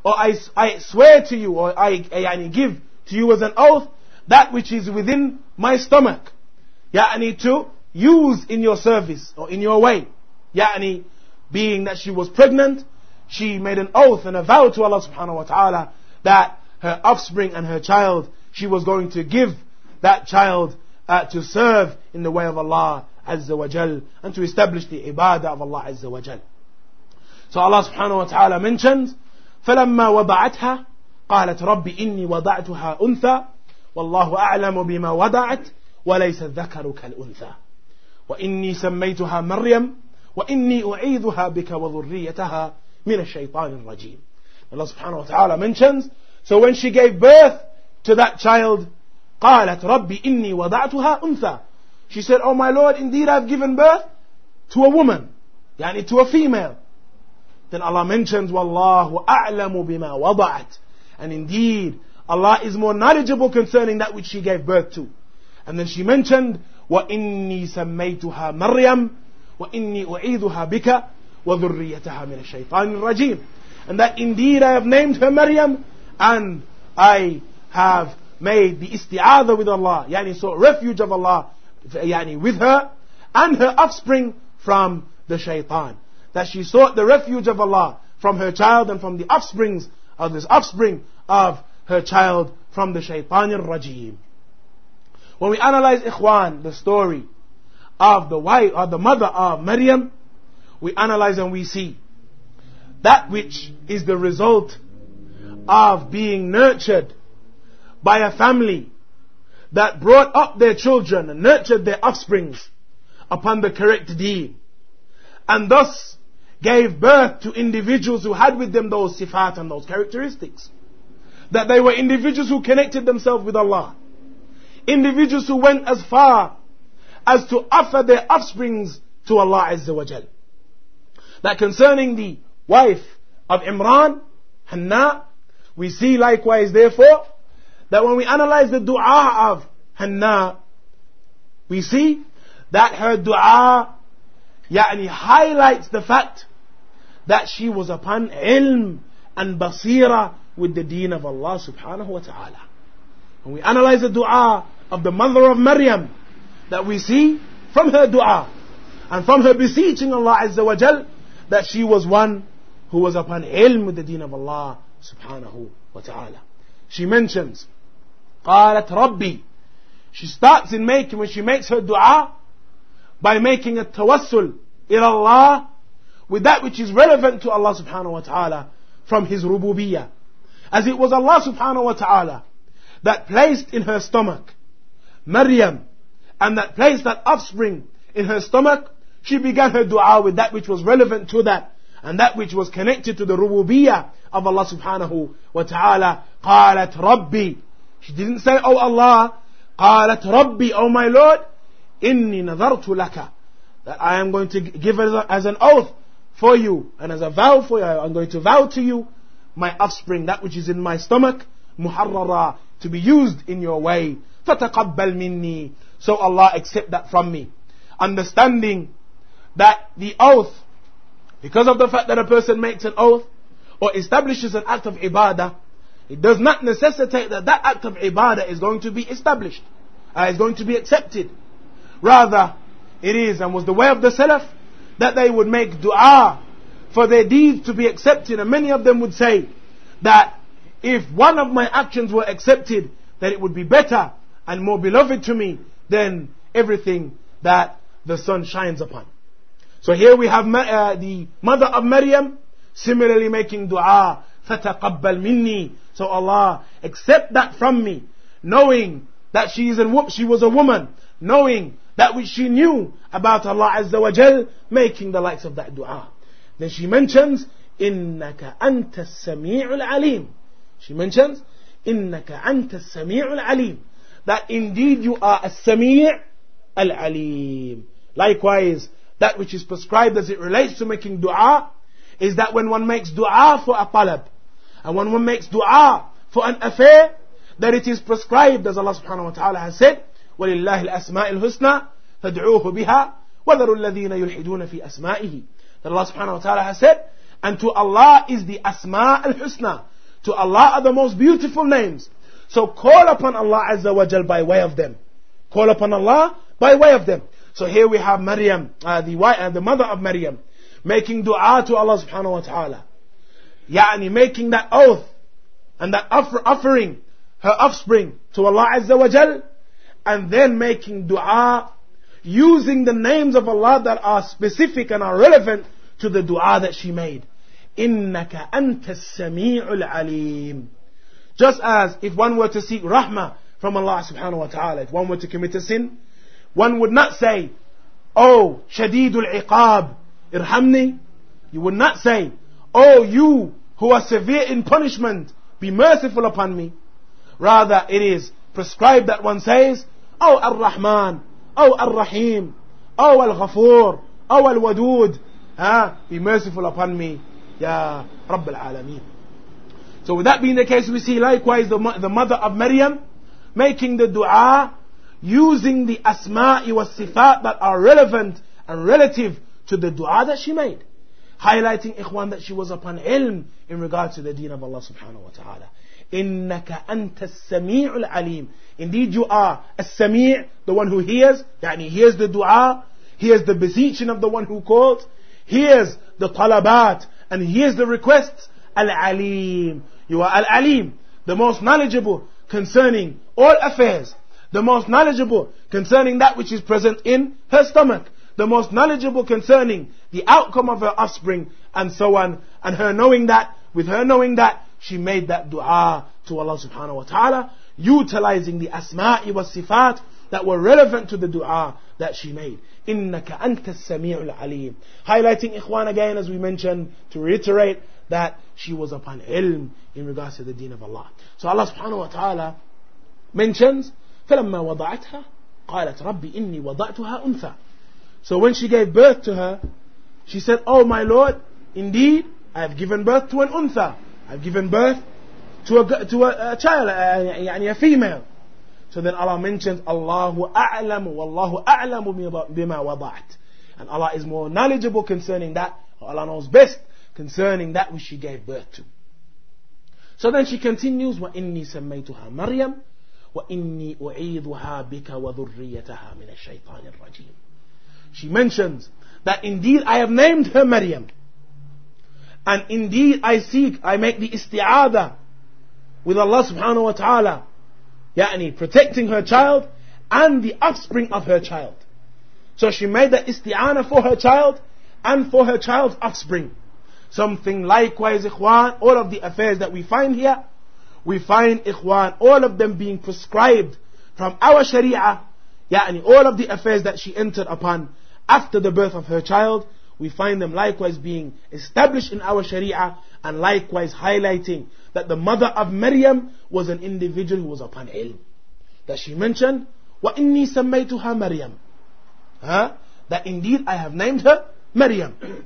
or I swear to you, or I give to you as an oath that which is within my stomach, to use in your service or in your way. Being that she was pregnant, she made an oath and a vow to Allah subhanahu wa ta'ala that her offspring and her child, she was going to give that child to serve in the way of Allah Azza wa Jal, and to establish the ibadah of Allah Azza wa Jal. So Allah subhanahu wa ta'ala mentions, فَلَمَّا وَضَعَتْهَا قَالَتْ رَبِّ إِنِّي وَضَعْتُهَا أُنْثَى وَاللَّهُ أَعْلَمُ بِمَا وَضَعَتْ وَلَيْسَ الذَّكَرُ كَالْأُنْثَى وَإِنِّي سَمَّيْتُهَا مَرْيَمَ وَإِنِّي أُعِيذُهَا بِكَ وَذُرِّيَّتَهَا مِنَ الشَّيْطَانِ الرَّجِيمِ. Allah subhanahu wa ta'ala mentions, so when she gave birth to that child, قَالَتْ رَبِّ إِنِّي وَضَعْتُهَا أُنْثَى, she said, oh my Lord, indeed I've given birth to a woman, to a female. Then Allah mentions, وَاللَّهُ أَعْلَمُ بِمَا وَضَعَتْ, and indeed Allah is more knowledgeable concerning that which she gave birth to. And then she mentioned, وَإِنِّي سَمَّيْتُهَا مَرْيَمَ وَإِنِّي أُعِيذُهَا بِكَ وَذُرِّيَّتَهَا مِنَ الشَّيْطَانِ الرَّجِيمِ, and that indeed I have named her Maryam, and I have made the isti'adha with Allah, sought refuge of Allah with her and her offspring from the shaitan. That she sought the refuge of Allah from her child and from the offspring of her child from the shaitan al-rajim. When we analyze, ikhwan, the story of the wife or the mother of Maryam, we analyze and we see that which is the result of being nurtured by a family that brought up their children and nurtured their offsprings upon the correct deen, and thus gave birth to individuals who had with them those sifat and those characteristics. That they were individuals who connected themselves with Allah, individuals who went as far as to offer their offsprings to Allah Azza wa Jal. That concerning the wife of Imran, Hannah, we see likewise therefore that when we analyze the dua of Hannah, we see that her dua highlights the fact that she was upon ilm and basira with the deen of Allah subhanahu wa ta'ala. When we analyze the dua of the mother of Maryam, that we see from her dua and from her beseeching Allah Azza wa Jal that she was one who was upon ilm with the deen of Allah subhanahu wa ta'ala. She mentions, قالت ربي, she starts when she makes her dua by making a tawassul ila Allah with that which is relevant to Allah subhanahu wa ta'ala from His rububiyyah. As it was Allah subhanahu wa ta'ala that placed in her stomach Maryam, and that placed that offspring in her stomach, she began her dua with that which was relevant to that, and that which was connected to the rububiyyah of Allah subhanahu wa ta'ala. قالت ربي, she didn't say, oh Allah. قالت ربي, oh my Lord. إني نذرت لك, that I am going to give as an oath for you and as a vow for you, I'm going to vow to you my offspring, that which is in my stomach, muharrara, to be used in your way. فَتَقَبَّلْ مِنِّي, so Allah accept that from me. Understanding that the oath, because of the fact that a person makes an oath or establishes an act of ibadah, it does not necessitate that that act of ibadah is going to be established, is going to be accepted. Rather, it is and was the way of the Salaf that they would make dua for their deeds to be accepted. And many of them would say that if one of my actions were accepted, that it would be better and more beloved to me than everything that the sun shines upon. So here we have the mother of Maryam similarly making dua, فَتَقَبَّلْ مِنِّي, so Allah accept that from me, knowing that she was a woman, knowing that which she knew about Allah Azza wa Jal, making the likes of that dua. Then she mentions, إِنَّكَ أَنْتَ السَّمِيعُ الْعَلِيمُ, she mentions, إِنَّكَ أَنْتَ السَّمِيعُ الْعَلِيمُ, that indeed you are as-Sami' al-Alim. Likewise, that which is prescribed as it relates to making dua is that when one makes dua for a talab, and when one makes dua for an affair, that it is prescribed, as Allah subhanahu wa ta'ala has said, وَلِلَّهِ الْأَسْمَاءِ الْحُسْنَى فَادْعُوهُ بِهَا وَذَرُوا الَّذِينَ يُلْحِدُونَ فِي أَسْمَائِهِ. That Allah subhanahu wa ta'ala has said, And to Allah is the Asma al-Husna. To Allah are the most beautiful names. So call upon Allah Azza wa Jal by way of them. Call upon Allah by way of them. So here we have Maryam, the mother of Maryam, making dua to Allah subhanahu wa ta'ala. Yani making that oath and that offering her offspring to Allah Azza wa Jal, and then making dua using the names of Allah that are specific and are relevant to the dua that she made. Innaka anta as-sami'ul alim. Just as if one were to seek rahmah from Allah subhanahu wa ta'ala, if one were to commit a sin, one would not say, "Oh, shadidul iqab, irhamni." You would not say, "Oh, you who are severe in punishment, be merciful upon me." Rather, it is prescribed that one says, "Oh, ar-Rahman, oh, ar-Rahim, oh, al-Ghafur, oh, al-Wadud, be merciful upon me, Ya Rabb al-Alameen." So with that being the case, we see likewise the mother of Maryam making the dua using the asma'i wa sifat that are relevant and relative to the dua that she made, highlighting ikhwan that she was upon ilm in regard to the deen of Allah subhanahu wa ta'ala. Innaka anta as-sami'ul alim. Indeed you are as-sami', the one who hears, yani hears the dua, hears the beseeching of the one who called, hears the talabat, and hears the requests. Al-alim. You are al-alim, the most knowledgeable concerning all affairs, the most knowledgeable concerning that which is present in her stomach, the most knowledgeable concerning the outcome of her offspring, and so on. And her knowing that, with her knowing that, she made that dua to Allah subhanahu wa ta'ala, utilizing the asma'i wa sifat that were relevant to the dua that she made. Innaka anta as-sami'ul alim. Highlighting ikhwan again, as we mentioned, to reiterate that she was upon ilm in regards to the deen of Allah. So Allah subhanahu wa ta'ala mentions, فَلَمَّا وَضَعَتْهَا قَالَتْ رَبِّ إِنِّي وَضَعْتُهَا أُنْثَى. So when she gave birth to her, she said, "Oh my Lord, indeed I have given birth to an untha. I've given birth to a child, a female." So then Allah mentions, "Allahu a'lamu wallahu a'lamu bima wada'at." And Allah is more knowledgeable concerning that, or Allah knows best concerning that which she gave birth to. So then she continues, وَإِنِّي سَمَّيْتُهَا مَرْيَمْ وَإِنِّي أُعِيذُهَا بِكَ وَذُرِّيَّتَهَا مِنَ الشَّيْطَانِ الرَّجِيمِ. She mentions that indeed I have named her Maryam, and indeed I make the isti'adha with Allah subhanahu wa ta'ala, yani protecting her child and the offspring of her child. So she made that isti'ana for her child and for her child's offspring. Something likewise, ikhwan, all of the affairs that we find here, we find, ikhwan, all of them being prescribed from our sharia, yani all of the affairs that she entered upon after the birth of her child, we find them likewise being established in our sharia, and likewise highlighting that the mother of Maryam was an individual who was upon ilm. That she mentioned, وَإِنِّي سَمَّيْتُهَا Maryam. That indeed I have named her Maryam.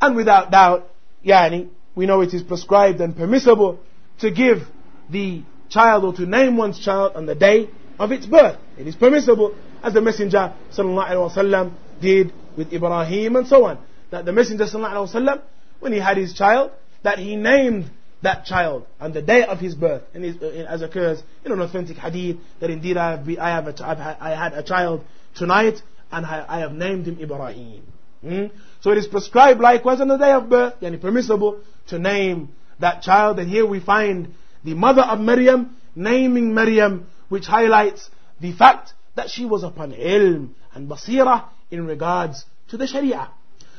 And without doubt, yani, we know it is prescribed and permissible to give the child or to name one's child on the day of its birth. It is permissible, as the Messenger sallallahu alaihi wasallam did with Ibrahim and so on. That the Messenger sallallahu alaihi wasallam, when he had his child, that he named that child on the day of his birth, and as occurs in an authentic hadith, that indeed I had a child tonight, and I have named him Ibrahim. So it is prescribed likewise on the day of birth, yani permissible to name that child. And here we find the mother of Maryam naming Maryam, which highlights the fact that she was upon ilm and basira in regards to the sharia.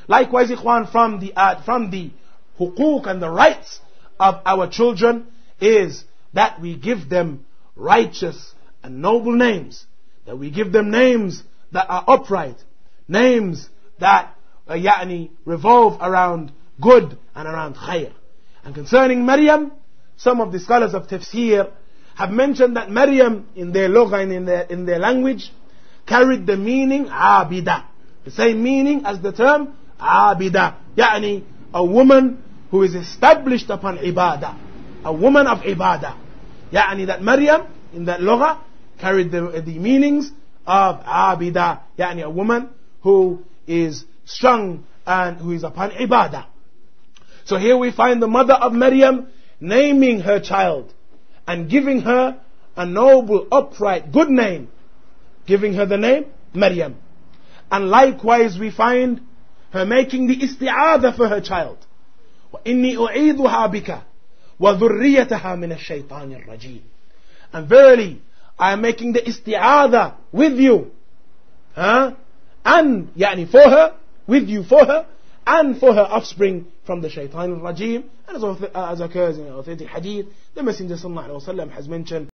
Likewise, ikhwan, from the huquq and the rights of our children is that we give them righteous and noble names, that we give them names that are upright, names that revolve around good and around khair. And concerning Maryam, some of the scholars of tafsir have mentioned that Maryam in their lugha and in their language carried the meaning abida, the same meaning as the term abida, yani a woman who is established upon ibadah, a woman of ibadah. Yani that Maryam in that lugha carried the meanings of abida, yani a woman who is strong and who is upon ibadah. So here we find the mother of Maryam naming her child and giving her a noble, upright, good name, giving her the name Maryam. And likewise we find her making the isti'adha for her child. وَإِنِّي أُعِيذُهَا بِكَ وَذُرِّيَّتَهَا مِنَ الشَّيْطَانِ الرَّجِيمِ. And verily, I am making the isti'adha with you, and for her, with you for her, and for her offspring from the shaitan al-rajim. And as occurs in an authentic hadith, the Messenger sallallahu alaihi wasallam has mentioned